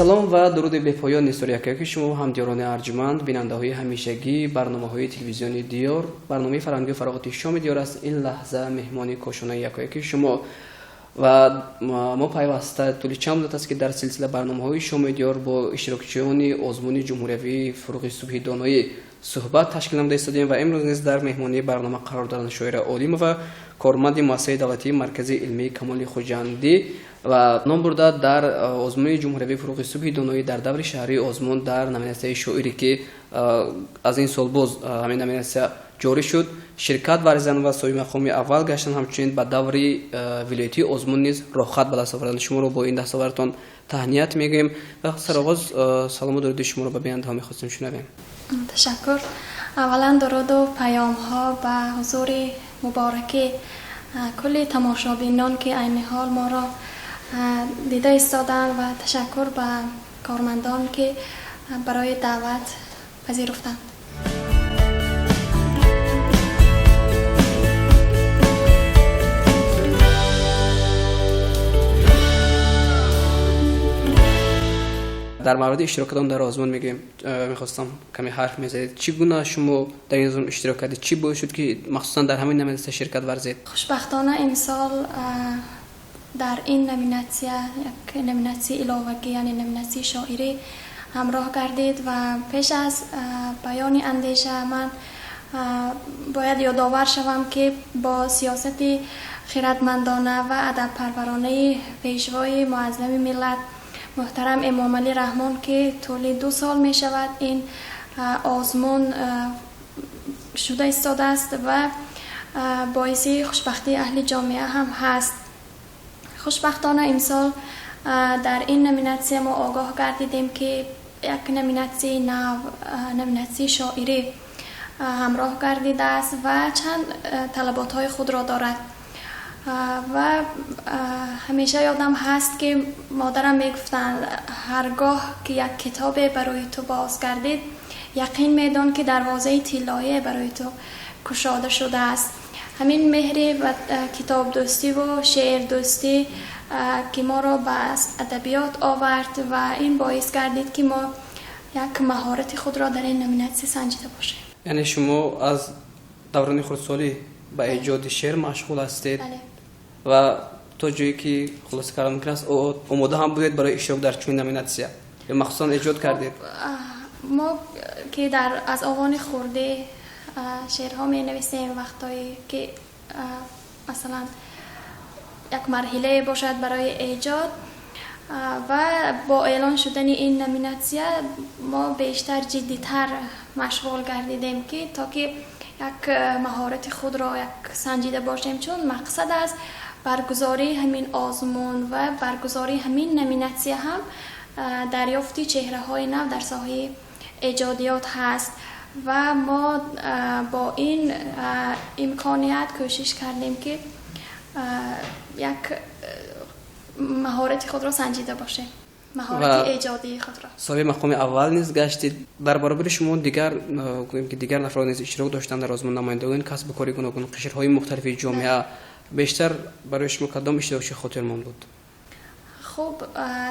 سلام و درود به پایان استوریاکه که شما همدیران ارجمند بیننده های همیشگی برنامه های تلویزیونی دیار برنامه فرهنگی فراغتی شام دیار است. این لحظه مهمانی کوشنای یکایک شما و ما پیوسته طول چند مدت است که در سلسله برنامه های شام دیار با اشتراکچیان آزمون جمهوری فروغ صبحی دانایی صحبت تشکیل نموده استادیم و امروز نیز در مهمانی برنامه قرار دارند شاعر عالم و کارمند مؤسسه دولتی مرکز علمی کمال خوجندی و نام برده در آزمون جمهوری فروغ صبحی دانایی در دور شهری آزمون در نامیناسیون شاعری که از این سال باز همین نامیناسیون جاری شد شرکت ورزیدن و سوی مقام اول گشتن. همچنین به دوری ولایتی آزمون نیز راحت به دست آوردن. شما رو با این دستاوردتان تهنیت میگیم و سرآغاز سلام و درود شما رو به بیننده ها می‌خواستیم شنویم. تشکر. اولا درود و پیام ها به حضور مبارک کل تماشابینان که عین حال ما را دیده ایستادن و تشکر به کارمندان که برای دعوت پذیرفتند. در مورد اشتراکتان در آزمون میخواستم کمی حرف میزدید. چگونه شما در این آزمون اشتراک کردید؟ چی باعث شد که مخصوصا در همین نامیناسیون شرکت ورزید؟ خوشبختانه امسال در این نامیناسیون یک نامیناسیون علاوگی یعنی نامیناسیون شاعری همراه گردید و پیش از بیان اندیشه من باید یادآور شوم که با سیاست خردمندانه و ادب پرورانه پیشوای معظم ملت محترم امام علی رحمان که طول 2 سال می شود این آزمون شده ایستاده است و باعث خوشبختی اهل جامعه هم هست. خوشبختانه امسال در این نامیناسیون ما آگاه گردیدیم که یک نامیناسیون نو نامیناسیون شاعری همراه گردیده است و چند طلبات های خود را دارد و همیشه یادم هست که مادرم میگفتند هرگاه که یک کتاب برای تو باز گردید یقین میدان که دروازه طلایی برای تو گشاده شده است. همین مهر و کتاب دوستی و شعر دوستی که ما را به ادبیات آورد و این باعث گردید که ما یک مهارت خود را در این نامیناسیون سنجیده باشیم. یعنی شما از دوران خردسالی به ایجاد شعر مشغول هستید؟ بله. و تا جایی که خلاصه کردن ممکن است آماده هم بودید برای اشتراک در چنین نامیناسیون یا مخصوصا ایجاد کردید؟ ما که از آوان خورده شعرها می نویسیم وقتایی که مثلا یک مرحله باشد برای ایجاد و با اعلان شدن این نامیناسیون ما بیشتر جدی‌تر مشغول گردیدیم که تا که یک مهارت خود را یک سنجیده باشیم، چون مقصد از برگزاری همین آزمون و برگزاری همین نامیناسیون هم دریافتی چهره های نو در ساحه ایجادیات هست و ما با این امکانیت کوشش کردیم که یک مهارت خود را سنجیده باشه، مهارت ایجادی خود را. صاحب مقام اول نیز گشتید. در برابر شما دیگر نفران نیز اشتراک داشتند در آزمون نمایندگان کسب کاری گوناگون قشرهای مختلف جامعه. بیشتر برای شما کدام اشتراک خاطرمان بود؟ خب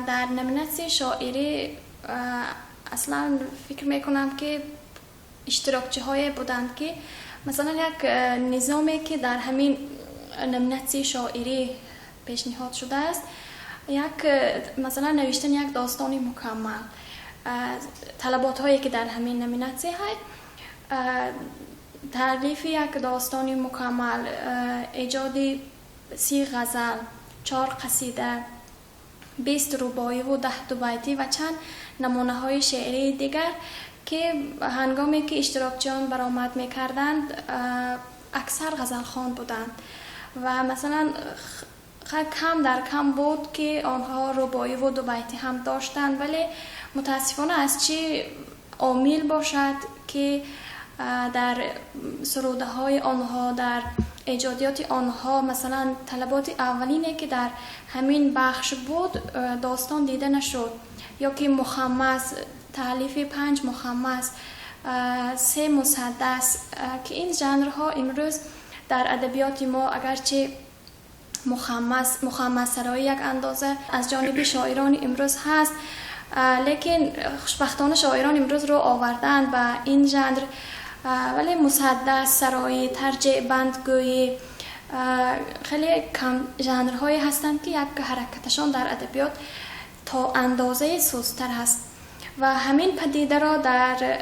در نامیناسیون شاعری اصلا فکر میکنم که اشتراکچی های بودند که مثلا یک نظامی که در همین نامیناسیون شاعری پیشنهاد شده است، یک مثلا نوشتن یک داستانی مکمل، طلبات هایی که در همین نامیناسیون هست، تالیف یک داستانی مکمل، ایجادی 30 غزل، 4 قصیده، 20 رباعی و 10 بیتی و چند نمونه های شعری دیگر که هنگامی که اشتراکچیان برآمد میکردند اکثر غزل خوان بودند و مثلا کم در کم بود که آنها رباعی و 2 بیتی هم داشتند، ولی متاسفانه از چی عامل باشد که در سروده های آنها در ایجادیات آنها مثلا طلبات اولینه که در همین بخش بود داستان دیده نشد، یا که مخمس تالیف 5 مخمس 3 مسدس که این ژانرها امروز در ادبیات ما اگرچه مخمس سرایی یک اندازه از جانب شاعران امروز هست، لیکن خوشبختانه شاعران امروز رو آوردن به این ژانر، ولی مسدس، سرایی، ترجیع، بندگویی، خیلی کم ژانرهایی هستند که یک حرکتشان در ادبیات تا اندازه سست‌تر هست و همین پدیده را در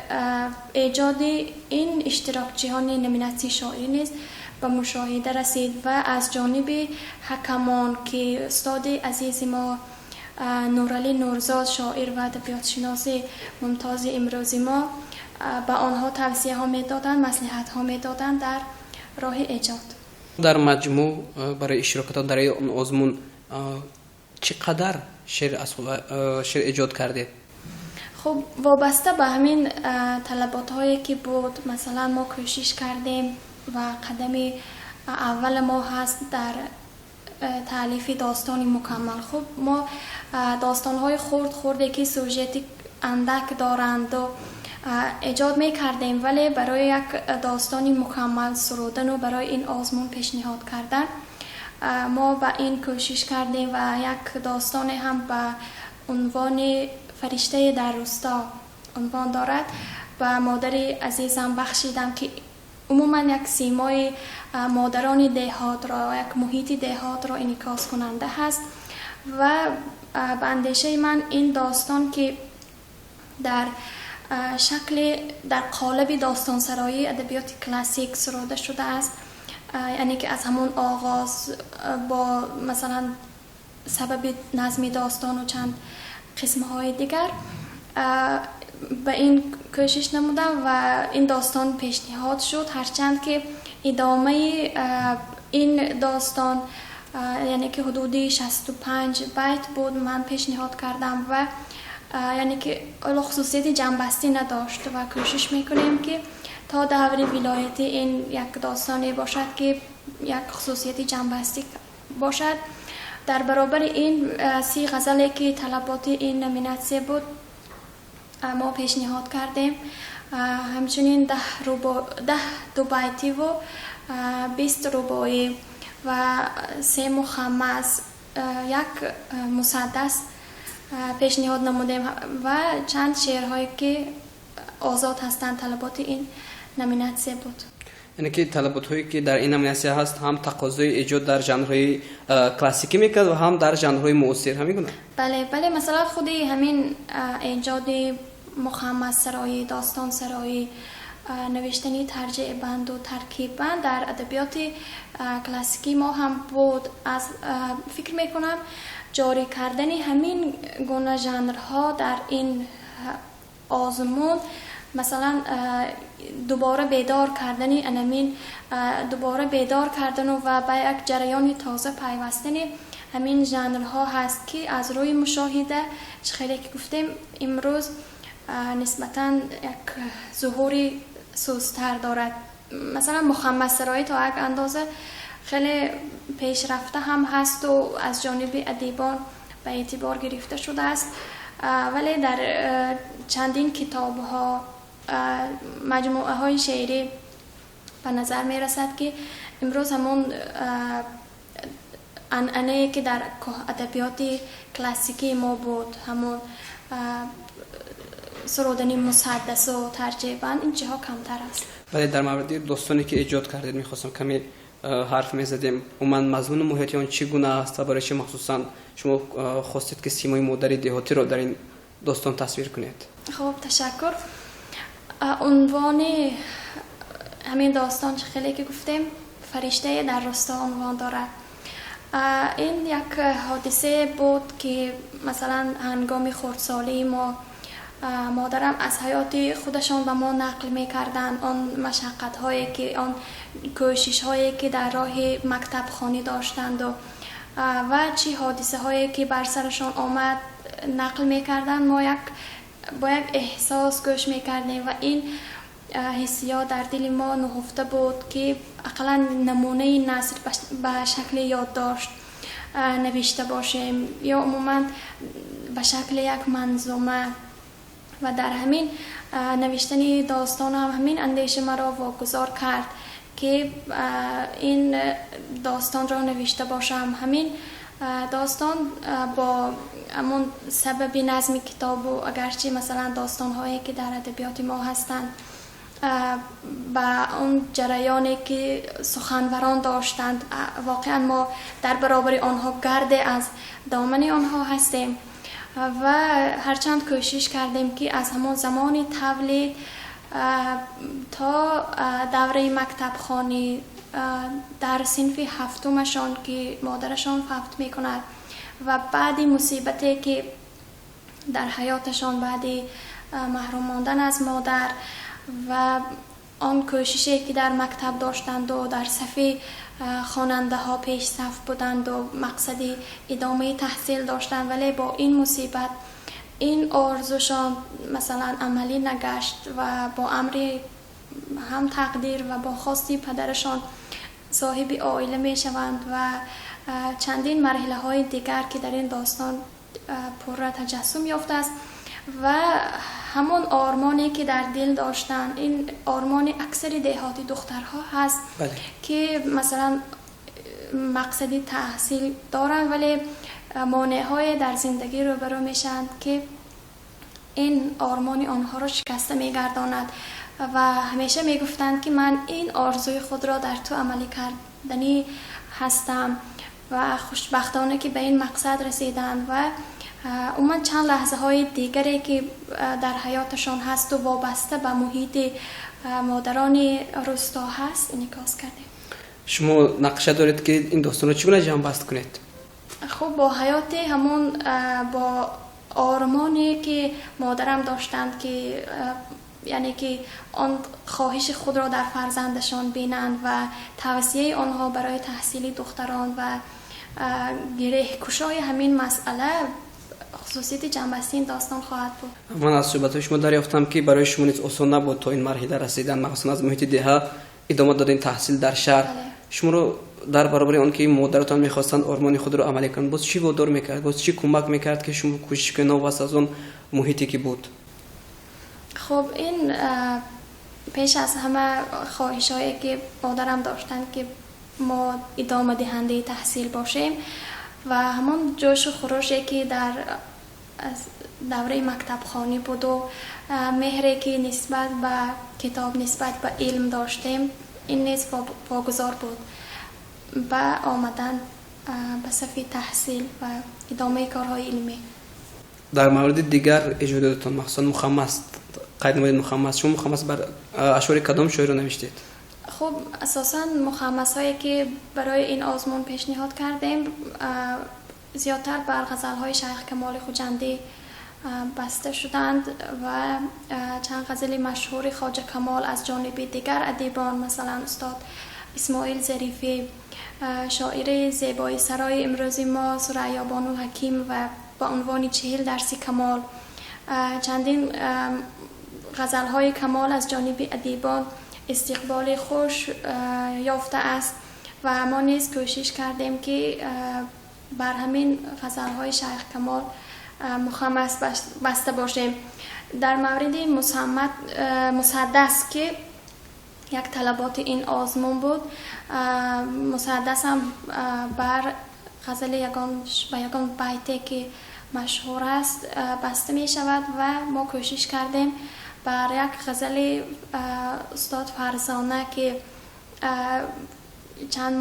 ایجاد این اشتراکچیان نومیناسی شاعری نیز به مشاهده رسید و از جانب حکمان که استاد عزیز ما نورعلی نورزاد، شاعر و ادبیات شناس ممتاز امروزی ما، به آنها توصیه ها میدادند، مصلحت ها میدادند در راه ایجاد. در مجموع برای اشتراکات در این آزمون چقدر شعر ایجاد کردید؟ خب وابسته به همین طلبات هایی که بود، مثلا ما کوشش کردیم و قدم اول ما هست در تالیف داستانی مکمل. خب ما داستان های خردی که سوژتی اندک دارند و ایجاد می کردیم، ولی برای یک داستانی مکمل سرودن و برای این آزمون پیشنهاد کردن ما به این کوشش کردیم و یک داستان هم به عنوان فرشته در روستا عنوان دارد و مادر عزیزم بخشیدم که عموما یک سیمای مادران دهات را، یک محیط دهات را انعکاس کننده هست و به اندیشه من این داستان که در شکل در قالب داستان سرایی ادبیات کلاسیک سروده شده است، یعنی که از همون آغاز با مثلا سبب نظم داستان و چند قسمهای دیگر به این کوشش نمودم و این داستان پیشنهاد شد، هرچند که ادامه این داستان یعنی که حدودی 65 بیت بود من پیشنهاد کردم و یعنی که خصوصیت جنبستی نداشت و کوشش میکنیم که تا دور ولایتی این یک داستانی باشد که یک خصوصیت جنبستی باشد. در برابر این 30 غزلی که طلبات این نومیناسی بود ما پیشنهاد کردیم، همچنین 10 دو بیتی و 20 رباعی و 3 مخمس، یک مسدس پیشنهاد نمودیم و چند شعرهایی که آزاد هستند طلبات این نومیناسی بود. یعنی که طلبات هایی که در این نومیناسی هست هم تقاضای ایجاد در ژانرهای کلاسیکی میکرد و هم در ژانرهای معاصر هم میکنه. بله مثلا خودی همین ایجاد مخمس سرایی، داستان سرایی، نوشتنی ترجیع بند و ترکیب بند در ادبیات کلاسیکی ما هم بود. از فکر میکنم جاری کردن همین گونه ژانرها در این آزمون، مثلا دوباره بیدار کردن و به یک جریان تازه پیوستن همین ژانرها هست که از روی مشاهده خیلی که گفتیم امروز نسبتاً یک ظهوری سوستر دارد. مثلا مخمس سرایی تا یک اندازه خیلی پیشرفته هم هست و از جانب ادیبان به اعتبار گرفته شده است، ولی در چندین کتاب ها، مجموعه های شعری به نظر می رسد که امروز همون عنعنه‌ای که در ادبیات کلاسیکی ما بود، همون سرودنی مسدس و ترجیع بند، این چیزها کمتر است. ولی در مورد داستانی که ایجاد کردید میخواستم کمی حرف میزدیم. عموما مضمون محیطی آن چگونه است و برای چه مخصوصا شما خواستید که سیمای مادری دهاتی رو در این داستان تصویر کنید؟ خب تشکر. عنوان همین داستان خیلی که گفتیم فرشته در راستا عنوان دارد. این یک حادثه بود که مثلا هنگام خردسالی ما مادرم از حیات خودشان به ما نقل می‌کردند، آن مشقت هایی که، آن کوشش هایی که در راه مکتب خانی داشتند و چه حادثه هایی که بر سرشان آمد نقل می‌کردند. ما با یک احساس گوش می‌کردیم و این حسیات در دل ما نهفته بود که اقلا نمونه نثر به شکل یادداشت نوشته باشیم یا عموما به شکل یک منظومه. و در همین نوشتن داستان هم همین اندیشه مرا واگذار کرد که این داستان را نوشته باشم. همین داستان با همون سبب نظم کتاب و اگرچه مثلا داستان هایی که در ادبیات ما هستند با اون جریانی که سخنوران داشتند واقعا ما در برابر آنها گرد از دامن آنها هستیم و هرچند کوشش کردیم که از همون زمان تولید تا دوره مکتب خانی در صنف هفتمشان که مادرشان فوت میکند و بعد مصیبتی که در حیاتشان بعد محروم ماندن از مادر و آن کوششی که در مکتب داشتند و در صف خواننده ها پیش صف بودند و مقصدی ادامه تحصیل داشتند، ولی با این مصیبت این آرزوشان مثلا عملی نگشت و با امر هم تقدیر و با خواستی پدرشان صاحب عائله می شوند و چندین مرحله های دیگر که در این داستان پر تجسم یافته است و همون آرمانی که در دل داشتن، این آرمان اکثر دهاتی دخترها هست بله. که مثلا مقصدی تحصیل دارن ولی مانع‌های در زندگی روبرو میشن که این آرمان آنها را شکسته میگرداند و همیشه میگفتند که من این آرزوی خود را در تو عملی کردنی هستم و خوشبختانه که به این مقصد رسیدند و من چند لحظه های دیگری که در حیاتشان هست و وابسته به محیط مادران روستا هست انعکاس کردیم. شما نقشه دارید که این داستان رو چگونه جمع بست کنید؟ خب با حیات همون با آرمانی که مادرم داشتند که یعنی که آن خواهش خود را در فرزندشان بینند و توصیه آنها برای تحصیل دختران و گره کشای همین مسئله خصوصیت جنبستی این داستان خواهد بود. من از صحبت شما دریافتم که برای شما نیز آسان نبود تا این مرحله رسیدن، مخصوصا از محیط دهه ادامه دادن تحصیل در شهر. شما رو در برابر آن که مادرتان می‌خواستند آرمان خود رو عملی کنند، باز چی وادار می‌کرد؟ باز چی کمک می‌کرد که شما کوشش کنید واسه از اون محیطی که بود؟ خب این پیش از همه خواهشایی که مادرم داشتن که ما ادامه دهنده تحصیل باشیم و همون جوش و خروشی که در دوره مکتب خانی بود و مهری که نسبت به کتاب نسبت به علم داشتیم این نیز واگذار بود به آمدن به صف تحصیل و ادامه کارهای علمی. در مورد دیگر اجادتون مخصوصا مخمس قید نمودید مخمس، شما مخمس بر اشعار کدام شاعر رو نوشتید؟ خب اساساً مخمس هایی که برای این آزمون پیشنهاد کردیم زیادتر بر غزل های شیخ کمال خوجندی بسته شدند و چند غزل مشهور خواجه کمال از جانب دیگر ادیبان مثلا استاد اسماعیل ظریفی شاعر زیبای سرای امروزی ما ثریا بانو حکیم و با عنوان 40 درس کمال چندین غزل های کمال از جانب ادیبان استقبال خوش یافته است و ما نیز کوشش کردیم که بر همین غزل های شیخ کمال مخمس بسته باشیم. در مورد مسدس که یک طلبات این آزمون بود، مسدس هم بر غزل یگان بیتی که مشهور است بسته می شود و ما کوشش کردیم بر یک غزل استاد فرزانه که چند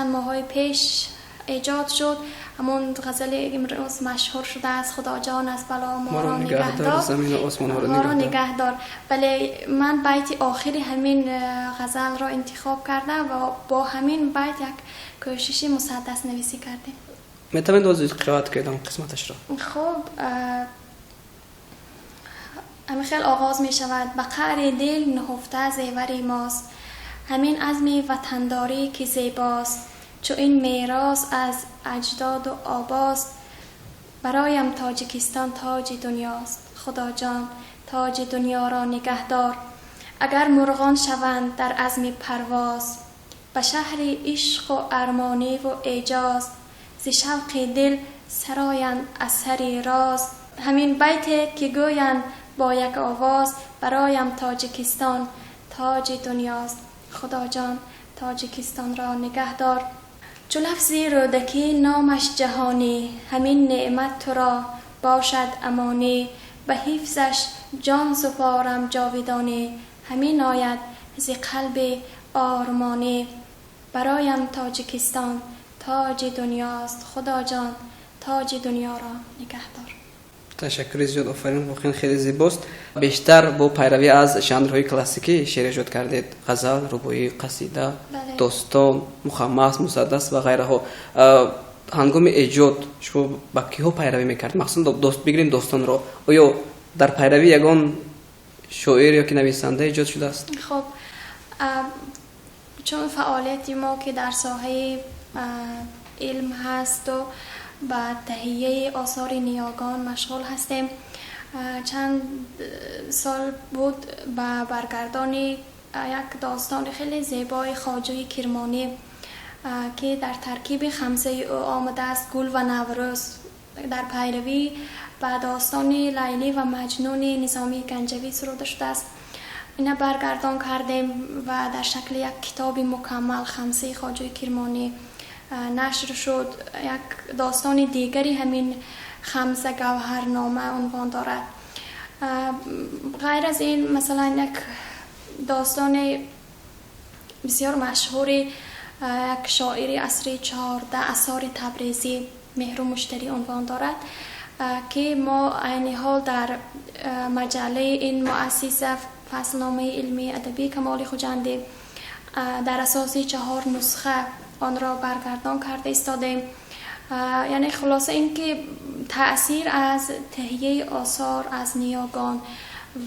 ماه‌های پیش ایجاد شد، همون غزل امروز مشهور شده است خدا جان از بلا ما را نگهدار زمین و آسمان ما را نگهدار. ولی من بیت آخری همین غزل را انتخاب کردم و با همین بیت یک کوشش مسدس نویسی کردیم. میتونید دوزید قرائت کردم قسمتش را؟ خب همین خیلی آغاز می شود. به قعر دل نهفته زیور ماست، همین عزم وطنداری که زیباست، چو این میراث از اجداد و آباست، برایم تاجیکستان تاج دنیاست، خدا جان تاج دنیا را نگهدار. اگر مرغان شوند در عزم پرواز، به شهر عشق و ارمانی و اعجاز، ز شوق دل سرایند اثری راز. همین بیت که گویند با یک آواز، برایم تاجیکستان تاج دنیاست، خدا جان تاجیکستان را نگهدار. چو لفظی رودکی نامش جهانی، همین نعمت تو را باشد امانی. به حفظش جان سپارم جاودانی، همین آید ز قلب آرمانی. برایم تاجیکستان تاج دنیاست، خدا جان تاج دنیا را نگهدار. تشکر زیاد، آفرین، واقعا خیلی زیباست. بیشتر با پیروی از ژانرهای کلاسیکی شعر ایجاد کردید، غزل، رباعی، قصیده، داستان، مخمس، مسدس و غیره ها. هنگام ایجاد شما با کیها پیروی میکرد؟ مخصوصا بگیریم داستان رو، آیا در پیروی یگان شاعر یا که نویسنده ایجاد شده است؟ خب چون فعالیتی ما که در ساحه علم هست و با تهیه آثار نیاگان مشغول هستیم، چند سال بود با برگردان یک داستان خیلی زیبای خواجه کرمانی که در ترکیب خمسه او آمده است، گل و نوروز، در پیروی با داستان لیلی و مجنون نظامی گنجوی سروده شده است. اینا برگردان کردیم و در شکل یک کتاب مکمل خمسه خواجه کرمانی نشر شد. یک داستان دیگری همین خمسه گوهرنامه عنوان دارد. غیر از این مثلا یک داستان بسیار مشهور یک شاعر عصر 14 آثار تبریزی، مهر و مشتری عنوان دارد که ما عین حال در مجله این مؤسسه فصلنامه علمی ادبی کمال خوجندی در اساس 4 نسخه آن را برگردان کرده ایستادیم. یعنی خلاصه این که تأثیر از تهیه آثار از نیاگان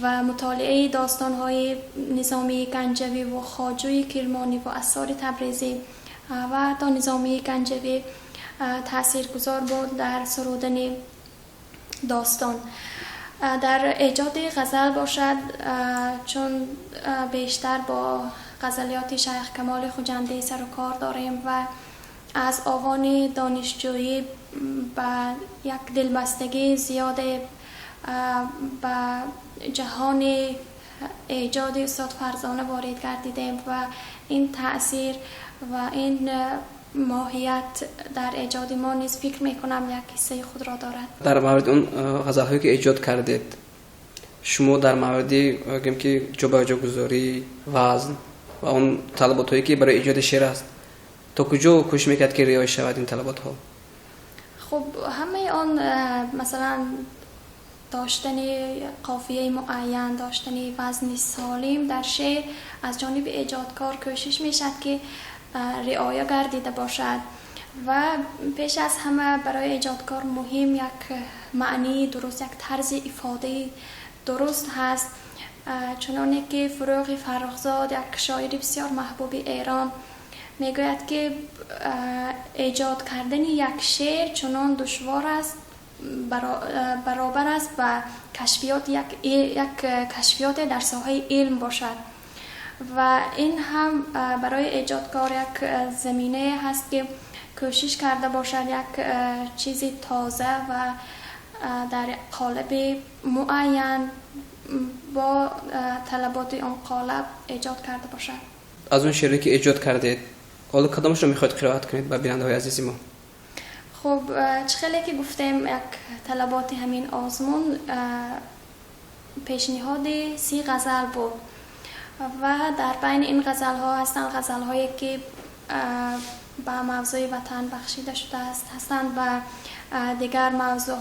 و مطالعه داستان‌های نظامی گنجوی و خواجه کرمانی و آثار تبریزی و تا نظامی گنجوی تاثیرگذار بود در سرودن داستان. در ایجاد غزل باشد، چون بیشتر با غزلیات شیخ کمال خوجندی سر و کار داریم و از آوان دانشجویی با یک دلبستگی زیاد با جهان ایجاد استاد فرزانه وارد گردیدیم و این تأثیر و این ماهیت در ایجاد ما نیز فکر میکنم یک حصه خود را دارد. در مورد اون غزل‌هایی که ایجاد کردید، شما در موردی بگیم که جا گذاری وزن و اون طلبات‌هایی که برای ایجاد شعر است، تا کجا کوشش میکرد که رعایت شود این طلبات ها؟ خب همه آن مثلا داشتن قافیه معین، داشتن وزن سالم در شعر از جانب ایجادکار کوشش میشد که رعایت گردیده باشد و پیش از همه برای ایجادکار مهم یک معنی درست، یک طرز افاده درست هست. چنانه که فروغ فرخزاد، یک شاعر بسیار محبوب ایران، میگوید که ایجاد کردن یک شعر چنان دشوار است برابر است با کشفیات یک کشفیات در ساحه علم باشد و این هم برای ایجادکار یک زمینه هست که کوشش کرده باشد یک چیزی تازه و در قالب معین با طلبات آن قالب ایجاد کرده باشد. از اون شعری که ایجاد کردید، حالا کدامش رو میخواید قرائت کنید با بیننده‌های عزیز ما؟ خب چخیلی که گفتیم یک طلبات همین آزمون پیشنهاد 30 غزل بود و در بین این غزل ها هستند غزل هایی که با موضوع وطن بخشیده شده هستند و دیگر موضوع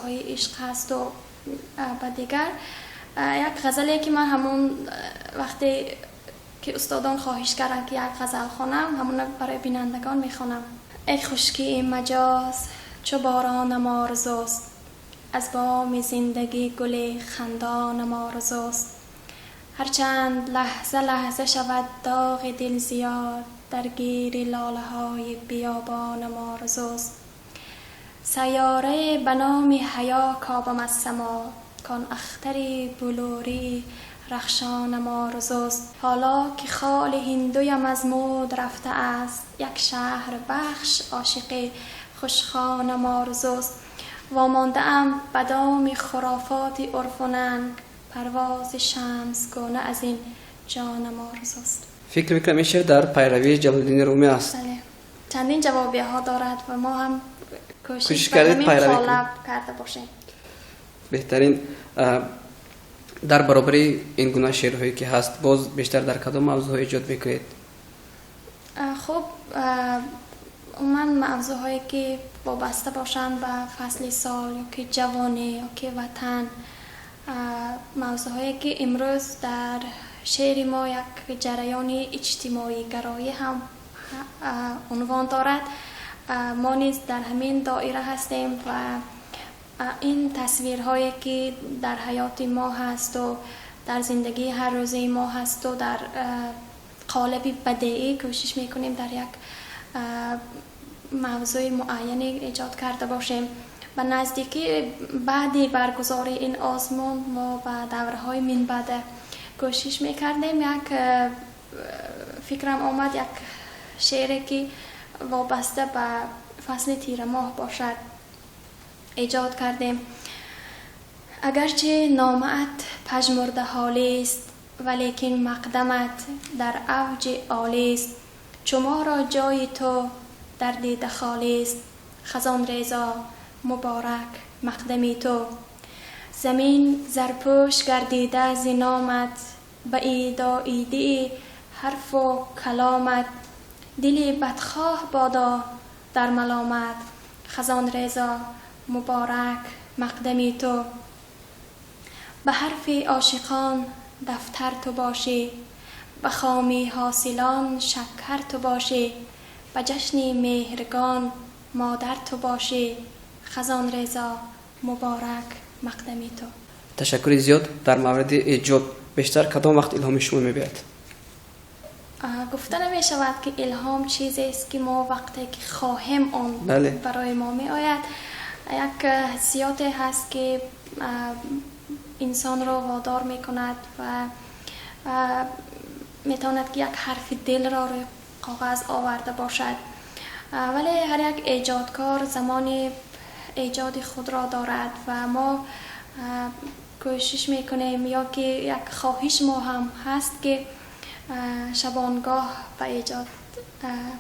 های عشق هست و دیگر. یک غزلی که من همون وقتی که استادان خواهش کردن که یک غزل خوانم، همون برای بینندگان میخوانم. ای خشکی مجاز چو بارانم آرزوست، از بام زندگی گل خندانم آرزوست. هرچند لحظه لحظه شود داغ دل زیاد، درگیر لاله های بیابانم آرزوست. سیاره به نام حیا کابم از سما، کان اختری بلوری رخشانم آرزوست. حالا که خال هندویم از مود رفته است، یک شهر بخش عاشق خوشخوانم آرزوست. وامانده ام به دام خرافات عرف و ننگ، پرواز شمس گونه از این جانم آرزوست. فکر میکنم این شعر در پیروی جلال‌الدین رومی است. بله. چندین جوابی ها دارد و ما هم کوشش کردید به پیروی همین کنید. قالب کرده باشیم. بهترین در برابر این گونه شعرهایی که هست باز بیشتر در کدام موضوع ایجاد میکنید؟ خب من موضوعهایی که وابسته باشند به فصل سال یا که جوانی یا که وطن، موضوعهایی که امروز در شعر ما یک جریان اجتماعی گرایی هم عنوان دارد، ما نیز در همین دایره هستیم و این تصویرهایی که در حیات ما هست و در زندگی هر روزه ما هست و در قالب بدیعی کوشش میکنیم در یک موضوع معینی ایجاد کرده باشیم. به نزدیکی بعدی برگزاری این آزمون ما به دوره‌های من بعد کوشش میکردیم. یک فکرم آمد یک شعری که وابسته به فصل تیر ماه باشد ایجاد کردیم. اگرچه نامت پژمرده حالی است ولیکن مقدمت در اوج عالی است، چو ما را جای تو در دیده خالی است، خزان ریزا مبارک مقدمی تو. زمین زرپوش گردیده ز نامت، به ایدا ایدی حرف و کلامت، دلی بدخواه بادا در ملامت، خزان ریزا مبارک مقدمی تو. به حرف عاشقان دفتر تو باشی، به خامی حاصلان شکر تو باشی، به جشن مهرگان مادر تو باشی، خزان ریزا مبارک مقدمی تو. تشکر زیاد. در مورد ایجاد بیشتر کدام وقت الهام شما میبید؟ گفته نمی شود که الهام چیزی است که ما وقتی که خواهیم آن برای ما می آید. یک حسیاتی هست که انسان را وادار می کند و می تواند که یک حرف دل را روی کاغذ آورده باشد، ولی هر یک ایجادکار زمان ایجاد خود را دارد و ما کوشش می کنیم یا که یک خواهش ما هم هست که شبانگاه به ایجاد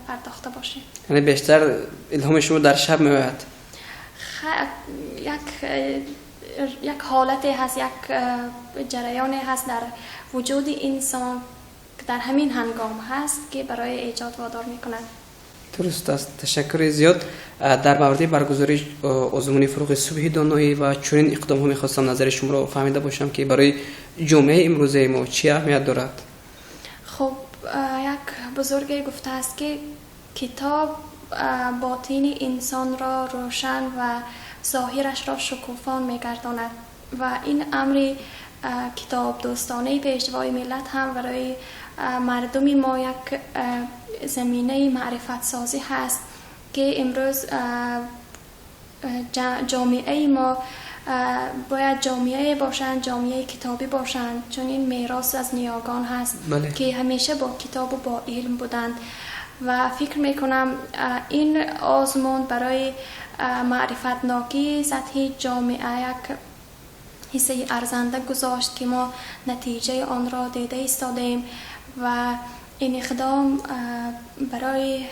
پرداخته باشیم. یعنی بیشتر الهام شما در شب میآید؟ یک حالتی هست، یک جریانی هست در وجود انسان که در همین هنگام هست که برای ایجاد وادار می کند. درست است. تشکر زیاد. در مورد برگزاری آزمون فروغ صبحی دانایی و چنین اقدام ها میخواستم نظر شما را فهمیده باشم که برای جامعه امروزه ما چی اهمیت دارد؟ خب یک بزرگی گفته است که کتاب باطن انسان را روشن و ظاهرش را شکوفان میگرداند و این امر کتاب دوستانه پیشوای ملت هم برای مردم ما یک زمینه معرفت سازی هست که امروز جامعه ما باید جامعه باشند، جامعه کتابی باشند، چون این میراث از نیاگان هست که همیشه با کتاب و با علم بودند و فکر میکنم این آزمون برای معرفت ناکی سطح جامعه یک حصه ارزنده گذاشت که ما نتیجه آن را دیده ایستادیم و این اقدام برای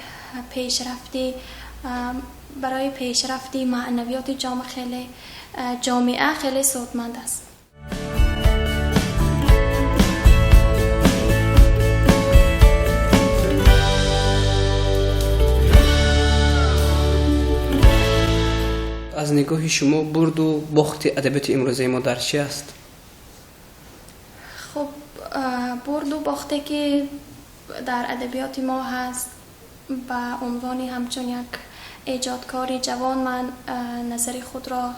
پیشرفتی معنویات جامعه خیلی سودمند است. از نگاه شما برد و باخت ادبیات امروزه ما در چی است؟ خب برد و باخته که در ادبیات ما هست به عنوانی همچون یک ایجادکاری جوان من نظر خود را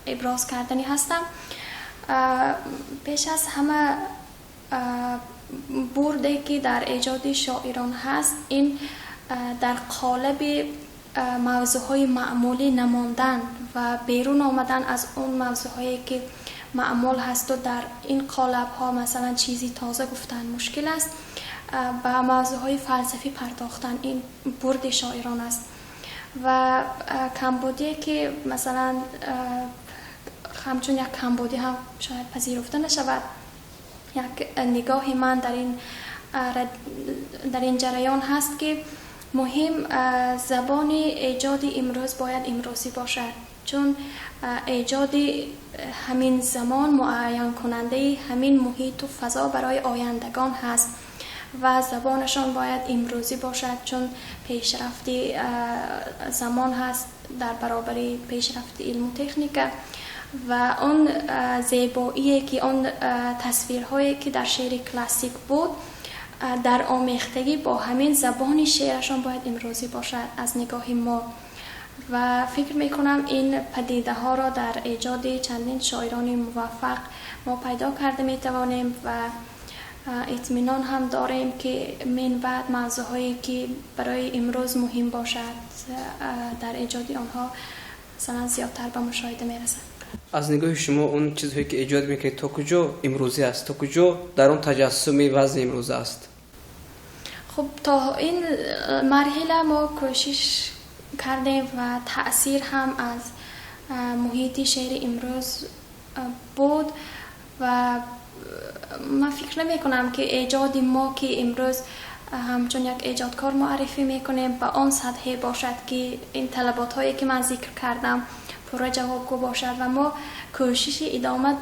ابراز کردنی هستم. پیش از همه بردی که در ایجاد شاعران هست این در قالب موضوعهای معمولی نماندن و بیرون آمدن از اون موضوعهایی که معمول هست و در این قالب ها مثلا چیزی تازه گفتن مشکل است، به موضوعهای فلسفی پرداختن این برد شاعران است و کمبودی که مثلا همچون یک کمبودی هم شاید پذیرفته نشود، یک نگاه من در این جریان هست که مهم زبان ایجاد امروز باید امروزی باشد، چون ایجاد همین زمان معین کننده همین محیط و فضا برای آیندگان هست و زبانشان باید امروزی باشد، چون پیشرفتی زمان هست در برابر پیشرفت علم و تکنیک و اون زیبایی که اون تصویرهایی که در شعر کلاسیک بود در آمیختگی با همین زبان شعرشان باید امروزی باشد از نگاه ما. و فکر میکنم این پدیده ها را در ایجاد چندین شاعران موفق ما پیدا کرده میتوانیم و اطمینان هم داریم که من بعد موضوعهایی که برای امروز مهم باشد در ایجاد آنها مثلا زیادتر به مشاهده میرسد. از نگاه شما اون چیزهایی که ایجاد میکنید تا کجا امروزی است، تا کجا در اون تجسمی وضع امروز است؟ خب تا این مرحله ما کوشش کردیم و تأثیر هم از محیط شعر امروز بود و من فکر نمی کنم که ایجاد ما که امروز همچون یک ایجادکار معرفی میکنیم با آن سطحی باشد که این طلبات هایی که من ذکر کردم پورا جوابگو باشد و ما کوشش ادامه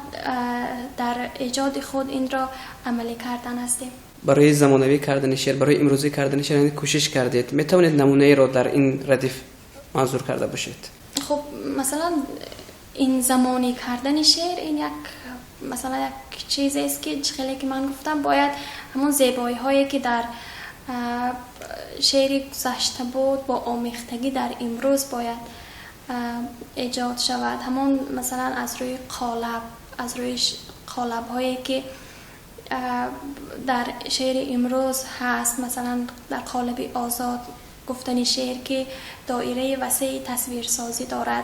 در ایجاد خود این را عملی کردن هستیم. برای زمانوی کردن شعر، برای امروزی کردن شعر یعنی کوشش کردید، میتوانید نمونه ای را در این ردیف منظور کرده باشید؟ خب مثلا این زمانی کردن شعر این یک مثلا یک چیزی است که خیلی که من گفتم باید همون زیبایی هایی که در شعر گذشته بود با آمیختگی در امروز باید ایجاد شود. همون مثلا از روی قالب هایی که در شعر امروز هست، مثلا در قالب آزاد گفتن شعر که دایره وسیع تصویرسازی دارد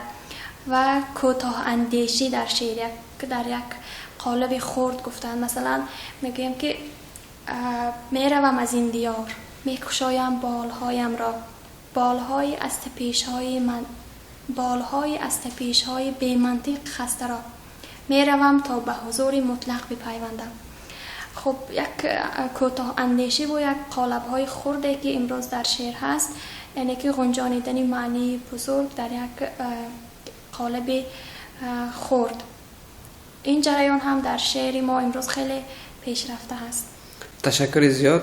و کوتاه اندیشی در شعر در یک قالب خرد گفتن. مثلا میگویم که میروم از این دیار، میکشایم بالهایم را، بالهای از تپیش‌های من، بالهای از تپیش‌های بی منطق خسته را، میروم تا به حضور مطلق بپیوندم. خب یک کوتاه اندیشی و یک قالب‌های خرده که امروز در شعر هست، یعنی که گنجانیدن معنی بزرگ در یک قالب خرد. این جریان هم در شعر ما امروز خیلی پیشرفته هست. تشکر زیاد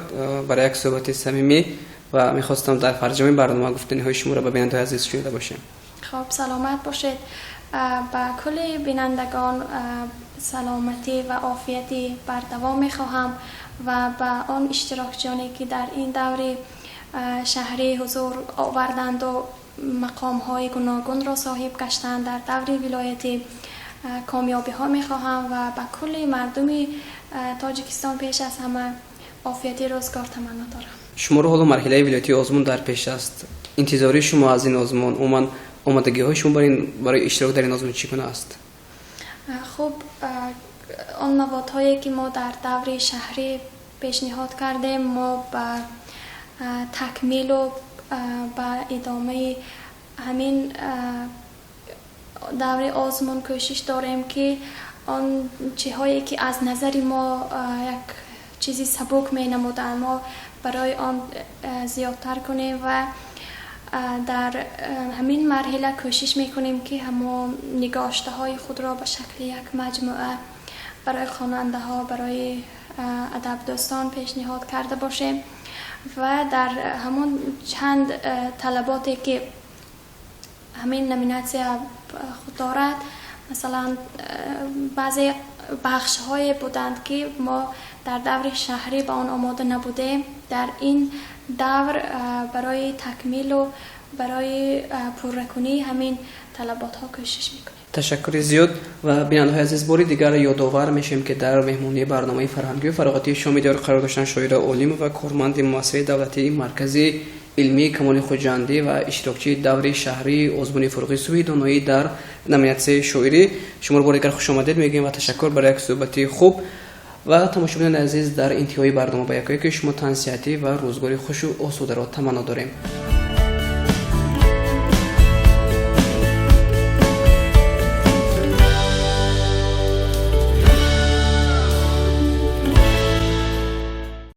برای یک صحبت صمیمی و میخواستم در فرجام برنامه گفتنی های شما را به بیننده عزیز شنیده باشیم. خب سلامت باشید. با کل بینندگان سلامتی و عافیتی بر دوام میخواهم و با آن اشتراکیانی که در این دوره شهری حضور آوردند و مقام های گوناگون را صاحب گشتند در دوره ولایتی کامیابی ها میخواهم و با کل مردم تاجیکستان پیش از همه عافیتی روزگار تمنا دارم. شما رو حالا مرحله ولایتی آزمون در پیش است. انتظاری شما از این آزمون، آمادگی های شما برای اشتراک در این آزمون چگونه است؟ خب آن موادهایی که ما در دوره شهری پیشنهاد کردیم ما با تکمیل و با ادامه همین دوره آزمون کوشش داریم که آن چیزهایی که از نظر ما یک چیزی سبک می نمودن ما برای آن زیادتر کنیم و در همین مرحله کوشش میکنیم که همون نگاشته های خود را به شکل یک مجموعه برای خواننده ها، برای ادب دوستان پیشنهاد کرده باشیم و در همون چند طلباتی که همین نومیناسیون خود دارد، مثلا بعضی بخش های بودند که ما در دور شهری با آن آماده نبودیم، در این دور برای تکمیل و برای پررکنی همین طلبات ها کوشش میکنیم. تشکر زیاد و بیننده های عزیز باری دیگر یادآور میشیم که در مهمونی برنامه فرهنگی و فراغتی شام دیار قرار داشتن شاعر عالم و کارمند مؤسسه دولتی مرکزی علمی کمال خوجندی و اشتراکچی دوره شهری آزمون فروغی سوی دانایی در نمایش شاعری. شما رو بار دیگر خوش آمدید میگیم و تشکر برای یک صحبت خوب و تماشاگران عزیز در انتهای برنامه با یکایک شما تنصیحاتی و روزگاری خوش و آسوده را تمنا داریم.